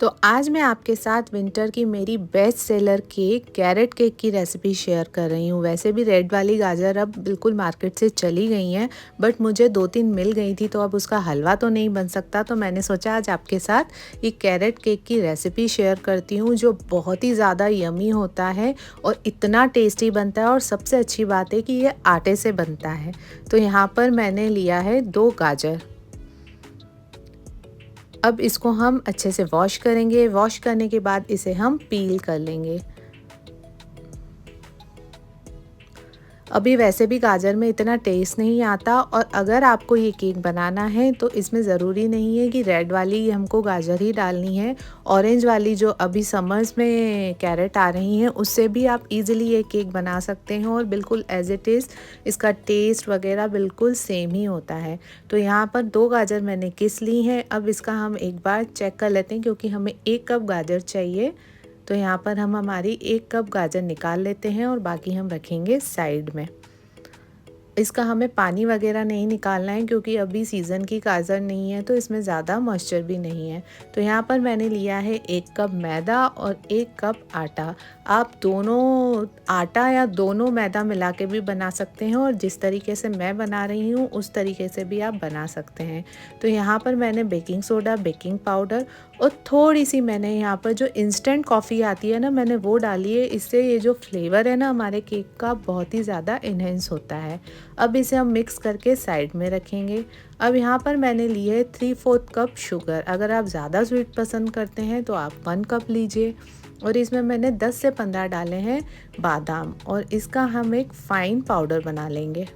तो आज मैं आपके साथ विंटर की मेरी best seller cake carrot cake की रेसिपी शेयर कर रही हूँ। वैसे भी रेड वाली गाजर अब बिल्कुल मार्केट से चली गई हैं, बट मुझे 2-3 मिल गई थी, तो अब उसका हलवा तो नहीं बन सकता, तो मैंने सोचा आज आपके साथ ये कैरेट केक की रेसिपी शेयर करती हूँ, जो बहुत ही ज़्यादा यमी होता है और इतना टेस्टी बनता है। और सबसे अच्छी बात है कि ये आटे से बनता है। तो यहाँ पर मैंने लिया है 2 गाजर। अब इसको हम अच्छे से वॉश करेंगे। वॉश करने के बाद इसे हम पील कर लेंगे। अभी वैसे भी गाजर में इतना टेस्ट नहीं आता, और अगर आपको ये केक बनाना है तो इसमें ज़रूरी नहीं है कि रेड वाली हमको गाजर ही डालनी है। ऑरेंज वाली जो अभी समर्स में कैरेट आ रही हैं, उससे भी आप इजीली ये केक बना सकते हैं और बिल्कुल एज इट इज़ इसका टेस्ट वगैरह बिल्कुल सेम ही होता है। तो यहाँ पर 2 गाजर मैंने किस ली हैं। अब इसका हम एक बार चेक कर लेते हैं, क्योंकि हमें 1 कप गाजर चाहिए। तो यहाँ पर हम हमारी 1 कप गाजर निकाल लेते हैं और बाकी हम रखेंगे साइड में। इसका हमें पानी वगैरह नहीं निकालना है, क्योंकि अभी सीज़न की गाजर नहीं है, तो इसमें ज़्यादा मॉइस्चर भी नहीं है। तो यहाँ पर मैंने लिया है 1 कप मैदा और 1 कप आटा। आप दोनों आटा या दोनों मैदा मिला के भी बना सकते हैं, और जिस तरीके से मैं बना रही हूँ उस तरीके से भी आप बना सकते हैं। तो यहाँ पर मैंने बेकिंग सोडा, बेकिंग पाउडर और थोड़ी सी मैंने यहाँ पर जो इंस्टेंट कॉफ़ी आती है ना, मैंने वो डाली है। इससे ये जो फ्लेवर है ना हमारे केक का, बहुत ही ज़्यादा इन्हेंस होता है। अब इसे हम मिक्स करके साइड में रखेंगे। अब यहाँ पर मैंने लिए है 3/4 कप शुगर। अगर आप ज़्यादा स्वीट पसंद करते हैं तो आप 1 कप लीजिए। और इसमें मैंने 10 से 15 डाले हैं बादाम, और इसका हम एक फ़ाइन पाउडर बना लेंगे।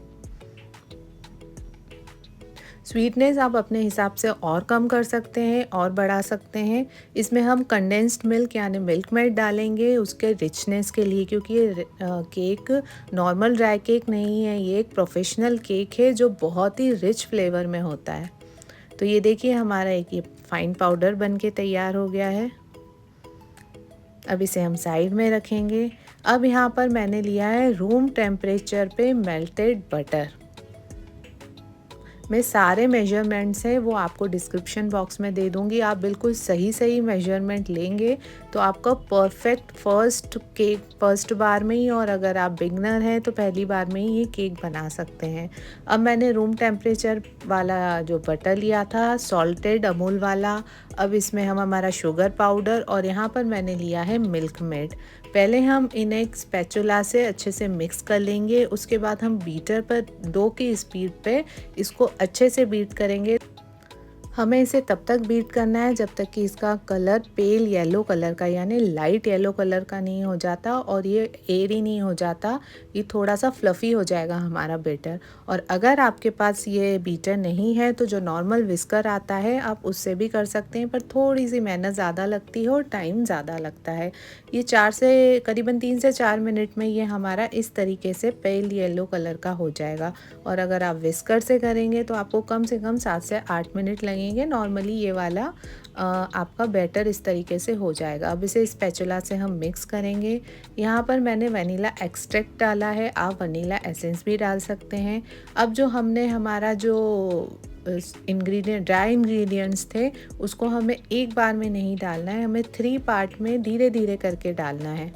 स्वीटनेस आप अपने हिसाब से और कम कर सकते हैं और बढ़ा सकते हैं। इसमें हम कंडेंस्ड मिल्क यानी मिल्क मेड डालेंगे उसके रिचनेस के लिए, क्योंकि ये केक नॉर्मल ड्राई केक नहीं है, ये एक प्रोफेशनल केक है जो बहुत ही रिच फ्लेवर में होता है। तो ये देखिए हमारा एक ये फाइन पाउडर बन के तैयार हो गया है। अब इसे हम साइड में रखेंगे। अब यहाँ पर मैंने लिया है रूम टेम्परेचर पे मेल्टेड बटर। मैं सारे मेजरमेंट्स हैं वो आपको डिस्क्रिप्शन बॉक्स में दे दूँगी। आप बिल्कुल सही मेजरमेंट लेंगे तो आपका परफेक्ट फर्स्ट बार में ही, और अगर आप बिगनर हैं तो पहली बार में ही ये केक बना सकते हैं। अब मैंने रूम टेम्परेचर वाला जो बटर लिया था, सॉल्टेड अमूल वाला। अब इसमें हम हमारा शुगर पाउडर, और यहाँ पर मैंने लिया है मिल्क मेड। पहले हम इन्हें एक स्पैचुला से अच्छे से मिक्स कर लेंगे। उसके बाद हम बीटर पर 2 की स्पीड पे इसको अच्छे से बीट करेंगे। हमें इसे तब तक बीट करना है जब तक कि इसका कलर पेल येलो कलर का यानी लाइट येलो कलर का नहीं हो जाता और ये एयरी नहीं हो जाता। ये थोड़ा सा फ्लफ़ी हो जाएगा हमारा बैटर। और अगर आपके पास ये बीटर नहीं है तो जो नॉर्मल विस्कर आता है आप उससे भी कर सकते हैं, पर थोड़ी सी मेहनत ज़्यादा लगती है और टाइम ज़्यादा लगता है। ये करीबन 3 से 4 मिनट में ये हमारा इस तरीके से पेल येलो कलर का हो जाएगा। और अगर आप विस्कर से करेंगे तो आपको कम से कम 7 से 8 मिनट लगेंगे। नॉर्मली ये वाला आपका बैटर इस तरीके से हो जाएगा। अब इसे स्पैचुला से हम मिक्स करेंगे। यहाँ पर मैंने वनीला एक्सट्रैक्ट डाला है, आप वनीला एसेंस भी डाल सकते हैं। अब जो हमने हमारा जो ड्राई इंग्रेडिएंट्स थे उसको हमें एक बार में नहीं डालना है, हमें 3 पार्ट में धीरे धीरे करके डालना है।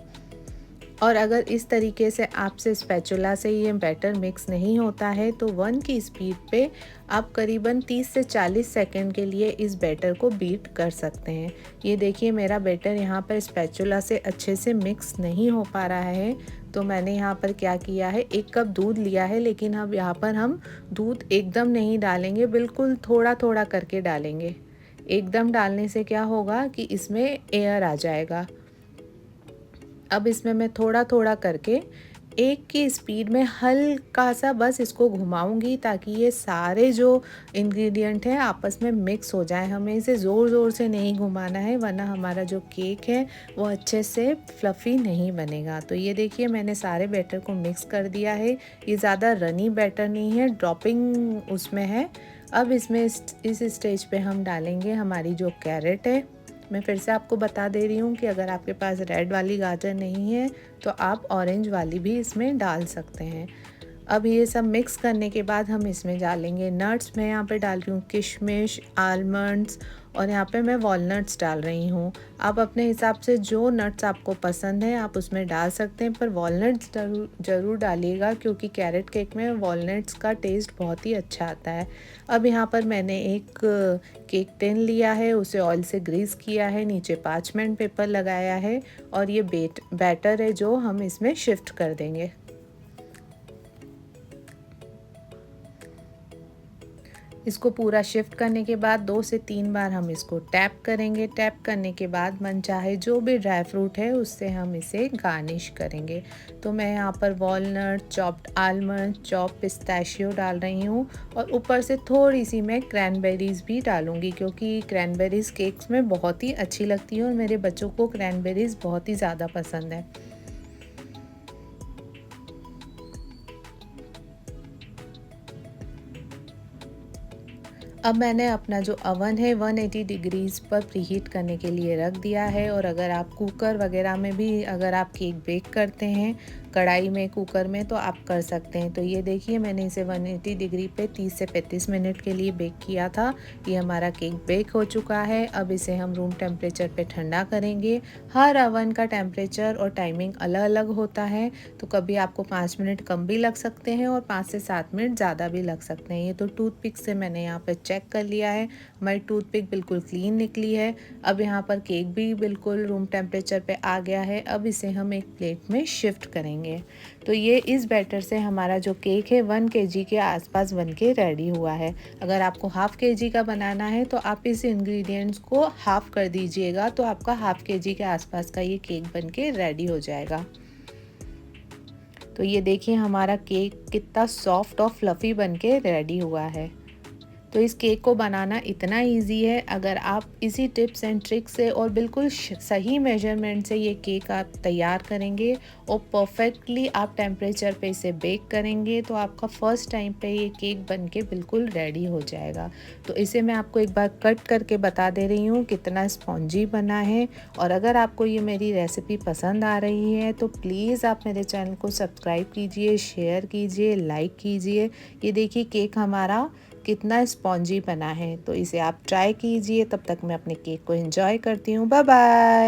और अगर इस तरीके से आपसे स्पैचुला से ये बैटर मिक्स नहीं होता है तो 1 की स्पीड पे आप करीबन 30 से 40 सेकंड के लिए इस बैटर को बीट कर सकते हैं। ये देखिए मेरा बैटर यहाँ पर स्पैचुला से अच्छे से मिक्स नहीं हो पा रहा है, तो मैंने यहाँ पर क्या किया है, 1 कप दूध लिया है, लेकिन अब यहाँ पर हम दूध एकदम नहीं डालेंगे, बिल्कुल थोड़ा थोड़ा करके डालेंगे। एकदम डालने से क्या होगा कि इसमें एयर आ जाएगा। अब इसमें मैं थोड़ा थोड़ा करके 1 की स्पीड में हल्का सा बस इसको घुमाऊंगी, ताकि ये सारे जो इंग्रेडिएंट हैं आपस में मिक्स हो जाए। हमें इसे ज़ोर ज़ोर से नहीं घुमाना है, वरना हमारा जो केक है वो अच्छे से फ्लफ़ी नहीं बनेगा। तो ये देखिए मैंने सारे बैटर को मिक्स कर दिया है। ये ज़्यादा रनी बैटर नहीं है, ड्रॉपिंग उसमें है। अब इसमें इस स्टेज पे हम डालेंगे हमारी जो कैरेट है। मैं फिर से आपको बता दे रही हूँ कि अगर आपके पास रेड वाली गाजर नहीं है तो आप ऑरेंज वाली भी इसमें डाल सकते हैं। अब ये सब मिक्स करने के बाद हम इसमें डालेंगे नट्स। मैं यहाँ पे डाल रही हूँ किशमिश, आलमंड्स और यहाँ पे मैं वॉलनट्स डाल रही हूँ। आप अपने हिसाब से जो नट्स आपको पसंद है आप उसमें डाल सकते हैं, पर वॉलनट्स ज़रूर डालिएगा क्योंकि कैरेट केक में वॉलनट्स का टेस्ट बहुत ही अच्छा आता है। अब यहाँ पर मैंने एक केक टिन लिया है, उसे ऑयल से ग्रीस किया है, नीचे पार्चमेंट पेपर लगाया है और ये बैटर है जो हम इसमें शिफ्ट कर देंगे। इसको पूरा शिफ्ट करने के बाद 2 से 3 बार हम इसको टैप करेंगे। टैप करने के बाद मनचाहे जो भी ड्राई फ्रूट है उससे हम इसे गार्निश करेंगे। तो मैं यहाँ पर walnut, chopped almond, chop pistachio डाल रही हूँ और ऊपर से थोड़ी सी मैं क्रैनबेरीज़ भी डालूँगी क्योंकि क्रैनबेरीज़ केक्स में बहुत ही अच्छी लगती है और मेरे बच्चों को क्रैनबेरीज़ बहुत ही ज़्यादा पसंद है। अब मैंने अपना जो अवन है 180 डिग्रीज़ पर प्रीहीट करने के लिए रख दिया है। और अगर आप कुकर वगैरह में भी अगर आप केक बेक करते हैं, कढ़ाई में, कुकर में, तो आप कर सकते हैं। तो ये देखिए मैंने इसे 180 डिग्री पे 30 से 35 मिनट के लिए बेक किया था। ये हमारा केक बेक हो चुका है। अब इसे हम रूम टेम्परेचर पे ठंडा करेंगे। हर अवन का टेम्परेचर और टाइमिंग अलग अलग होता है, तो कभी आपको 5 मिनट कम भी लग सकते हैं और 5 से 7 मिनट ज़्यादा भी लग सकते हैं। ये तो टूथपिक से मैंने यहाँ पर चेक कर लिया है, हमारी टूथपिक बिल्कुल क्लीन निकली है। अब यहाँ पर केक भी बिल्कुल रूम टेम्परेचर पे आ गया है। अब इसे हम एक प्लेट में शिफ्ट करेंगे। तो ये इस बैटर से हमारा जो केक है 1 केजी के आसपास बन के रेडी हुआ है। अगर आपको हाफ़ केजी का बनाना है तो आप इस इंग्रेडिएंट्स को हाफ़ कर दीजिएगा, तो आपका हाफ़ केजी के आसपास का ये केक बन के रेडी हो जाएगा। तो ये देखिए हमारा केक कितना सॉफ्ट और फ्लफ़ी बन के रेडी हुआ है। तो इस केक को बनाना इतना इजी है। अगर आप इसी टिप्स एंड ट्रिक्स से और बिल्कुल सही मेजरमेंट से ये केक आप तैयार करेंगे और परफेक्टली आप टेम्परेचर पे इसे बेक करेंगे तो आपका फर्स्ट टाइम पे ये केक बनके बिल्कुल रेडी हो जाएगा। तो इसे मैं आपको एक बार कट करके बता दे रही हूँ कितना स्पॉन्जी बना है। और अगर आपको ये मेरी रेसिपी पसंद आ रही है तो प्लीज़ आप मेरे चैनल को सब्सक्राइब कीजिए, शेयर कीजिए, लाइक कीजिए। ये देखिए केक हमारा कितना स्पॉन्जी बना है। तो इसे आप ट्राई कीजिए। तब तक मैं अपने केक को एंजॉय करती हूँ। Bye bye.